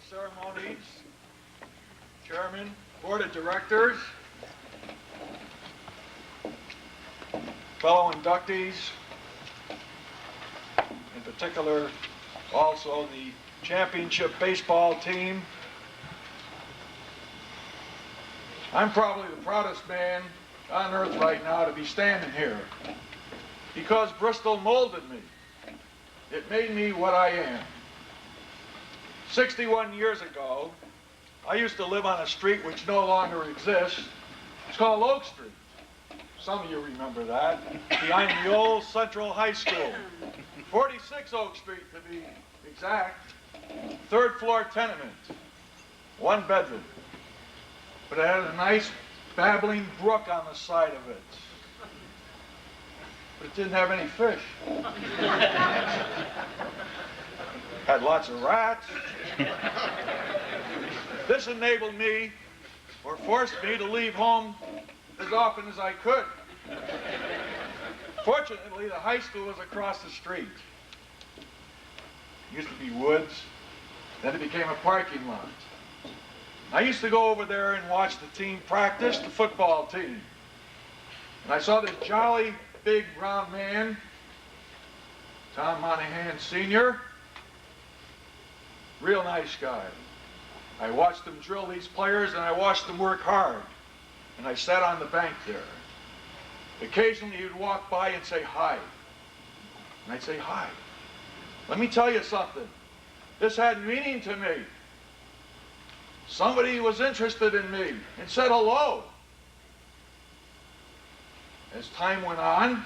ceremonies, chairman, board of directors, fellow inductees, in particular also the championship baseball team. I'm probably the proudest man on earth right now to be standing here because Bristol molded me. It made me what I am. 61 years ago, I used to live on a street which no longer exists. It's called Oak Street. Some of you remember that. Behind the old Central High School. 46 Oak Street to be exact. Third floor tenement. One bedroom. But it had a nice babbling brook on the side of it. But it didn't have any fish. Had lots of rats. This enabled me, or forced me, to leave home as often as I could. Fortunately, the high school was across the street. It used to be woods, then it became a parking lot. I used to go over there and watch the team practice, the football team. And I saw this jolly, big, round man, Tom Monahan Sr., real nice guy. I watched him drill these players and I watched them work hard. And I sat on the bank there. Occasionally he'd walk by and say hi. And I'd say hi. Let me tell you something. This had meaning to me. Somebody was interested in me and said hello. As time went on,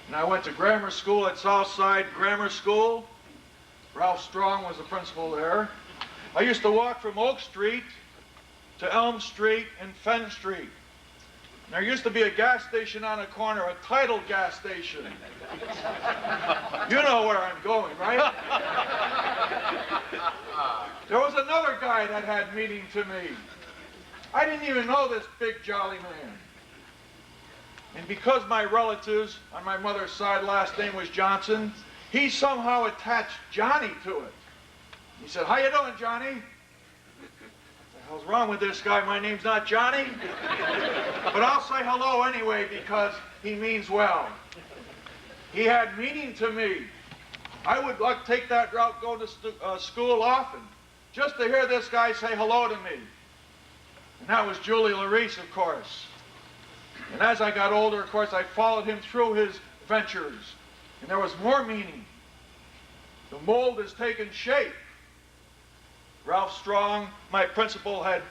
and I went to grammar school at Southside Grammar School, Ralph Strong was the principal there. I used to walk from Oak Street to Elm Street and Fenn Street. And there used to be a gas station on a corner, a Tidal gas station. You know where I'm going, right? There was another guy that had meaning to me. I didn't even know this big jolly man. And because my relatives on my mother's side last name was Johnson, he somehow attached Johnny to it. He said, "How you doing, Johnny?" What the hell's wrong with this guy? My name's not Johnny. But I'll say hello anyway because he means well. He had meaning to me. I would like to take that route, go to school often, just to hear this guy say hello to me. And that was Julie Larice, of course. And as I got older, of course, I followed him through his ventures. And there was more meaning. The mold has taken shape. Ralph Strong, my principal, had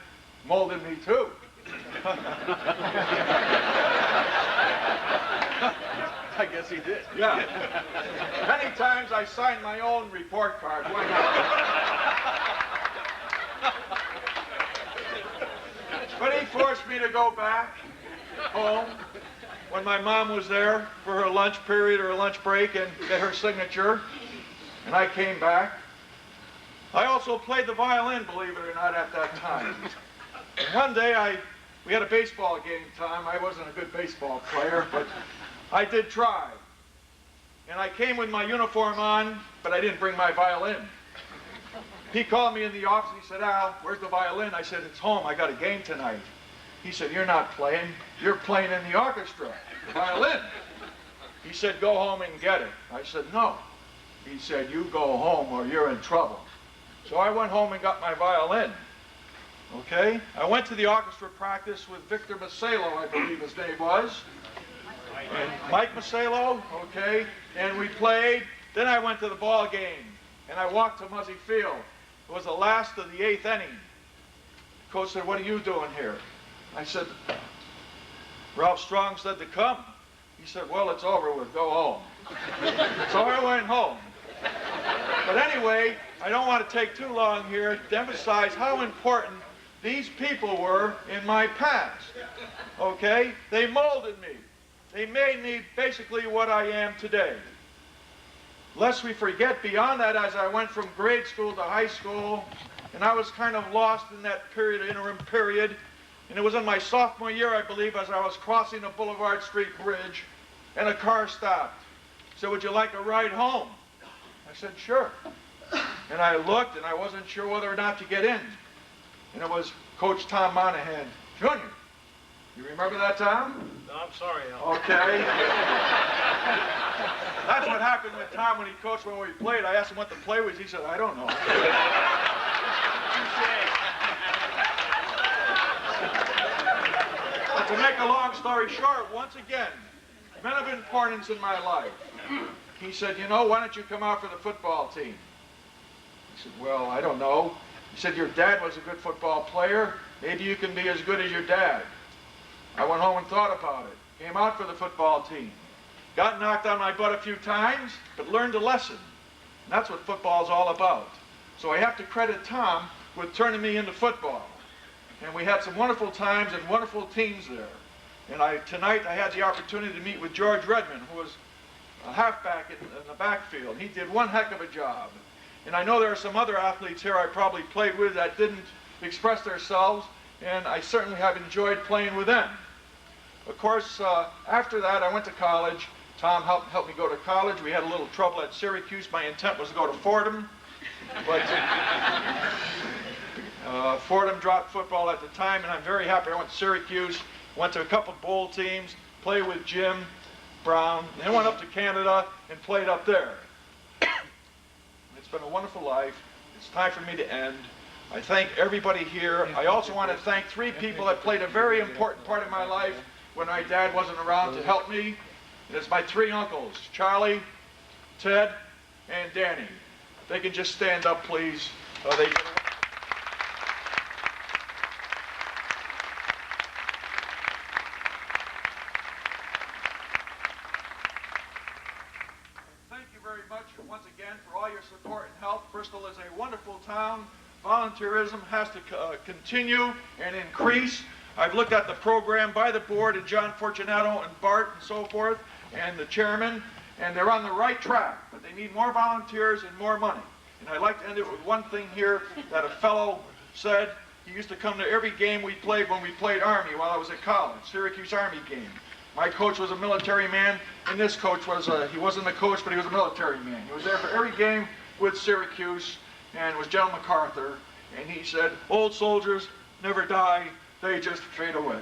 molded me too. I guess he did. Yeah. Many times I signed my own report card. Why not? But he forced me to go back home when my mom was there for her lunch period or lunch break and get her signature. And I came back. I also played the violin, believe it or not, at that time. And one day we had a baseball game time. I wasn't a good baseball player, but I did try. And I came with my uniform on, but I didn't bring my violin. He called me in the office. He said, "Al, where's the violin?" I said, "It's home. I got a game tonight." He said, "You're not playing. You're playing in the orchestra, the violin." He said, "Go home and get it." I said, "No." He said, "You go home or you're in trouble." So I went home and got my violin. Okay? I went to the orchestra practice with Victor Macelo, I believe his name was. And Mike Macelo, okay? And we played. Then I went to the ball game. And I walked to Muzzy Field. It was the last of the 8th inning. The coach said, "What are you doing here?" I said, "Ralph Strong said to come." He said, "Well, it's over with. Go home." So I went home. But anyway, I don't want to take too long here to emphasize how important these people were in my past. Okay? They molded me. They made me basically what I am today. Lest we forget, beyond that, as I went from grade school to high school, and I was kind of lost in that period, interim period, and it was in my sophomore year, I believe, as I was crossing the Boulevard Street Bridge, and a car stopped. Said, "Would you like a ride home?" I said, "Sure." and I looked, and I wasn't sure whether or not to get in. And it was Coach Tom Monahan, Jr. You remember that, Tom? No, I'm sorry, Al. Okay. That's what happened with Tom when he coached when we played. I asked him what the play was. He said, I don't know. But to make a long story short, once again, men of importance in my life. He said, you know, why don't you come out for the football team? I said, well, I don't know. He said, your dad was a good football player. Maybe you can be as good as your dad. I went home and thought about it. Came out for the football team. Got knocked on my butt a few times, but learned a lesson. And that's what football's all about. So I have to credit Tom with turning me into football. And we had some wonderful times and wonderful teams there. And tonight I had the opportunity to meet with George Redmond, who was a halfback in the backfield. He did one heck of a job. And I know there are some other athletes here I probably played with that didn't express themselves, and I certainly have enjoyed playing with them. Of course, after that, I went to college. Tom helped me go to college. We had a little trouble at Syracuse. My intent was to go to Fordham, but Fordham dropped football at the time, and I'm very happy I went to Syracuse, went to a couple bowl teams, played with Jim Brown, then went up to Canada and played up there. It's been a wonderful life. It's time for me to end. I thank everybody here. I also want to thank three people that played a very important part in my life when my dad wasn't around to help me. It's my three uncles, Charlie, Ted, and Danny. If they can just stand up, please. Thank you very much once again for all your support and help. Bristol is a wonderful town. Volunteerism has to continue and increase. I've looked at the program by the board and John Fortunato and Bart and so forth and the chairman, and they're on the right track, but they need more volunteers and more money. And I'd like to end it with one thing here that a fellow said. He used to come to every game we played when we played Army while I was at college, Syracuse Army game. My coach was a military man, and this coach was, he wasn't a coach, but he was a military man. He was there for every game with Syracuse, and it was General MacArthur, and he said, old soldiers never die, they just fade away.